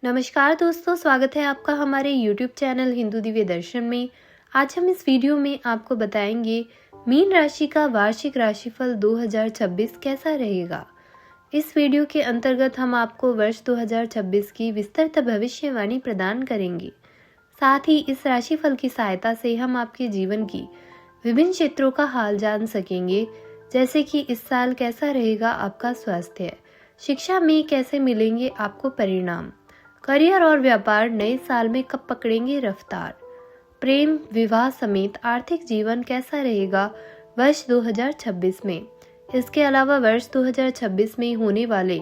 नमस्कार दोस्तों, स्वागत है आपका हमारे YouTube चैनल हिंदू दिव्य दर्शन में। आज हम इस वीडियो में आपको बताएंगे मीन राशि का वार्षिक राशिफल 2026 कैसा रहेगा। इस वीडियो के अंतर्गत हम आपको वर्ष 2026 की विस्तृत भविष्यवाणी प्रदान करेंगे। साथ ही इस राशिफल की सहायता से हम आपके जीवन की विभिन्न क्षेत्रों का हाल जान सकेंगे, जैसे कि इस साल कैसा रहेगा आपका स्वास्थ्य, शिक्षा में कैसे मिलेंगे आपको परिणाम, करियर और व्यापार नए साल में कब पकड़ेंगे रफ्तार, प्रेम विवाह समेत आर्थिक जीवन कैसा रहेगा वर्ष 2026 में। इसके अलावा वर्ष 2026 में होने वाले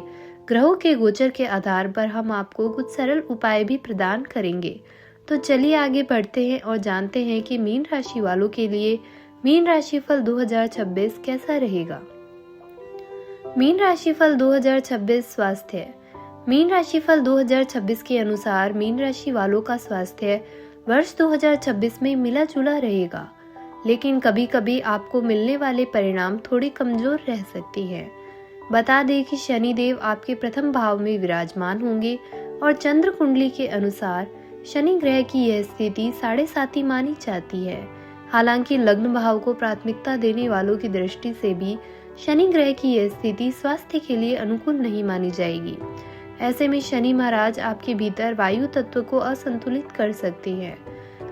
ग्रहों के गोचर के आधार पर हम आपको कुछ सरल उपाय भी प्रदान करेंगे। तो चलिए आगे बढ़ते हैं और जानते हैं कि मीन राशि वालों के लिए मीन राशिफल 2026 कैसा रहेगा। मीन राशिफल 2026 स्वास्थ्य। मीन राशिफल 2026 के अनुसार मीन राशि वालों का स्वास्थ्य वर्ष 2026 में मिला जुला रहेगा, लेकिन कभी कभी आपको मिलने वाले परिणाम थोड़ी कमजोर रह सकती है। बता दें कि शनि देव आपके प्रथम भाव में विराजमान होंगे और चंद्र कुंडली के अनुसार शनि ग्रह की यह स्थिति 7.5 मानी जाती है। हालांकि लग्न भाव को प्राथमिकता देने वालों की दृष्टि से भी शनि ग्रह की यह स्थिति स्वास्थ्य के लिए अनुकूल नहीं मानी जाएगी। ऐसे में शनि महाराज आपके भीतर वायु तत्व को असंतुलित कर सकते हैं।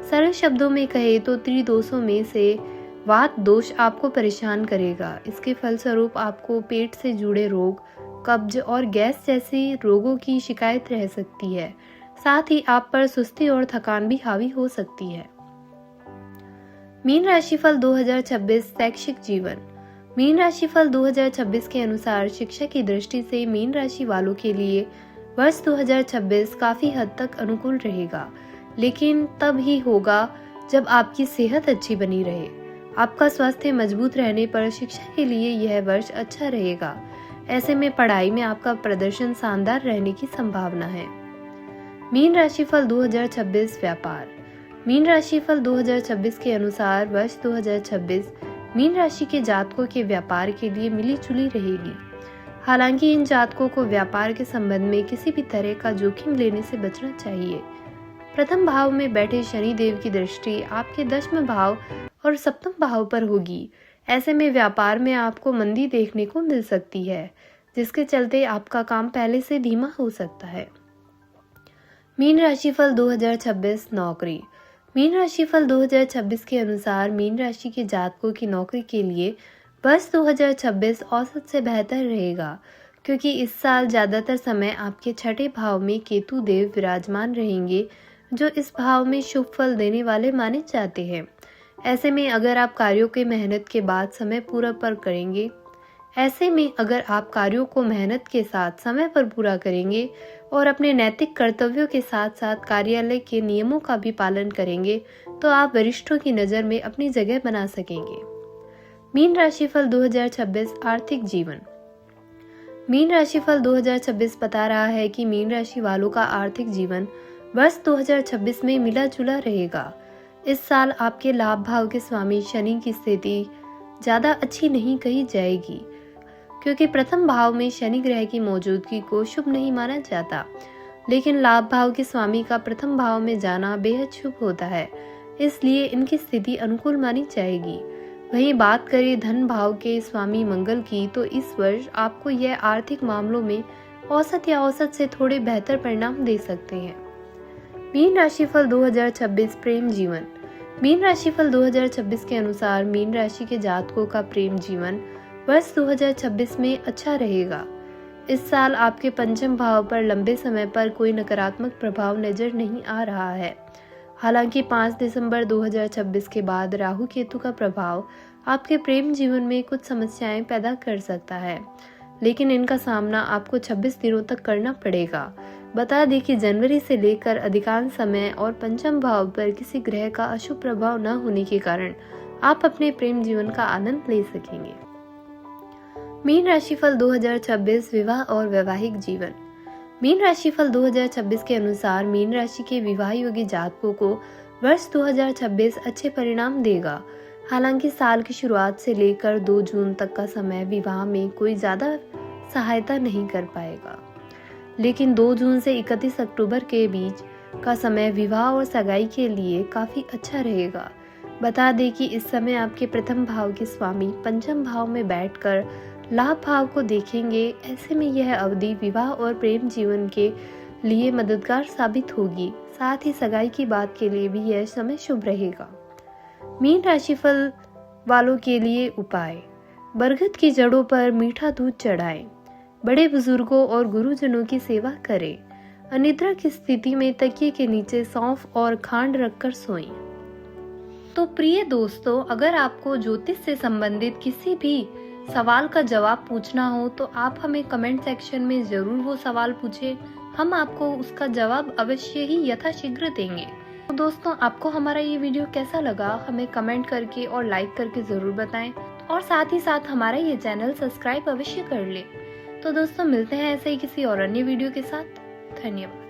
सरल शब्दों में कहे तो त्रिदोषों में से वात दोष आपको परेशान करेगा। इसके फलस्वरूप आपको पेट से जुड़े रोग, कब्ज और गैस जैसी रोगों की शिकायत रह सकती है। साथ ही आप पर सुस्ती और थकान भी हावी हो सकती है। मीन राशिफल 2026 शैक्षिक जीवन। मीन राशिफल 2026 के अनुसार शिक्षा की दृष्टि से मीन राशि वालों के लिए वर्ष 2026 काफी हद तक अनुकूल रहेगा, लेकिन तब ही होगा जब आपकी सेहत अच्छी बनी रहे। आपका स्वास्थ्य मजबूत रहने पर शिक्षा के लिए यह वर्ष अच्छा रहेगा। ऐसे में पढ़ाई में आपका प्रदर्शन शानदार रहने की संभावना है। मीन राशिफल 2026 व्यापार। मीन राशिफल 2026 के अनुसार वर्ष 2026 मीन राशि के जातकों के व्यापार के लिए मिली जुली रहेगी। हालांकि इन जातकों को व्यापार के संबंध में किसी भी तरह का जोखिम लेने से बचना चाहिए। प्रथम भाव में बैठे शनि देव की दृष्टि आपके दशम भाव और सप्तम भाव पर होगी। ऐसे में व्यापार में आपको मंदी देखने को मिल सकती है, जिसके चलते आपका काम पहले से धीमा हो सकता है। मीन राशिफल 2026 नौकरी। मीन राशिफल 2026 के अनुसार मीन राशि के जातकों की नौकरी के लिए वर्ष 2026 औसत से बेहतर रहेगा, क्योंकि इस साल ज्यादातर समय आपके छठे भाव में केतु देव विराजमान रहेंगे, जो इस भाव में शुभ फल देने वाले माने जाते हैं। ऐसे में अगर आप कार्यों के मेहनत के बाद समय पूरा पर करेंगे और अपने नैतिक कर्तव्यों के साथ साथ कार्यालय के नियमों का भी पालन करेंगे, तो आप वरिष्ठों की नज़र में अपनी जगह बना सकेंगे। मीन राशिफल 2026 आर्थिक जीवन। मीन राशिफल 2026 बता रहा है कि मीन राशि वालों का आर्थिक जीवन वर्ष 2026 में मिला जुला रहेगा। इस साल आपके लाभ भाव के स्वामी शनि की स्थिति ज्यादा अच्छी नहीं कही जाएगी, क्योंकि प्रथम भाव में शनि ग्रह की मौजूदगी को शुभ नहीं माना जाता, लेकिन लाभ भाव के स्वामी का प्रथम भाव में जाना बेहद शुभ होता है, इसलिए इनकी स्थिति अनुकूल मानी जाएगी। वहीं बात करें धन भाव के स्वामी मंगल की, तो इस वर्ष आपको यह आर्थिक मामलों में औसत या औसत से थोड़े बेहतर परिणाम दे सकते हैं। मीन राशिफल 2026 प्रेम जीवन। मीन राशिफल 2026 के अनुसार मीन राशि के जातकों का प्रेम जीवन वर्ष 2026 में अच्छा रहेगा। इस साल आपके पंचम भाव पर लंबे समय पर कोई नकारात्मक प्रभाव नजर नहीं आ रहा है। हालांकि 5 दिसंबर 2026 के बाद राहु केतु का प्रभाव आपके प्रेम जीवन में कुछ समस्याएं पैदा कर सकता है, लेकिन इनका सामना आपको 26 दिनों तक करना पड़ेगा। बता दें कि जनवरी से लेकर अधिकांश समय और पंचम भाव पर किसी ग्रह का अशुभ प्रभाव न होने के कारण आप अपने प्रेम जीवन का आनंद ले सकेंगे। मीन राशिफल 2026 विवाह और वैवाहिक जीवन। मीन राशिफल 2026 के अनुसार मीन राशि के विवाह योग्य जातकों को वर्ष 2026 अच्छे परिणाम देगा। हालांकि साल की शुरुआत से लेकर 2 जून तक का समय विवाह में कोई ज्यादा सहायता नहीं कर पाएगा। लेकिन 2 जून से 31 अक्टूबर के बीच का समय विवाह और सगाई के लिए काफ़ी अच्छा रहेगा। बता दें कि इस समय आपके प्रथम भाव के स्वामी पंचम भाव में बैठकर लाभ भाव को देखेंगे। ऐसे में यह अवधि विवाह और प्रेम जीवन के लिए मददगार साबित होगी। साथ ही सगाई की बात के लिए भी यह समय शुभ रहेगा। मीन राशिफल वालों के लिए उपाय: बरगद की जड़ों पर मीठा दूध चढ़ाएं, बड़े बुजुर्गों और गुरुजनों की सेवा करें, अनिद्रा की स्थिति में तकिए के नीचे सौंफ और खांड रखकर सोएं। तो प्रिय दोस्तों, अगर आपको ज्योतिष से संबंधित किसी भी सवाल का जवाब पूछना हो तो आप हमें कमेंट सेक्शन में जरूर वो सवाल पूछें। हम आपको उसका जवाब अवश्य ही यथाशीघ्र देंगे। तो दोस्तों, आपको हमारा ये वीडियो कैसा लगा हमें कमेंट करके और लाइक करके जरूर बताएं और साथ ही साथ हमारा ये चैनल सब्सक्राइब अवश्य कर लें। तो दोस्तों, मिलते हैं ऐसे ही किसी और अन्य वीडियो के साथ। धन्यवाद।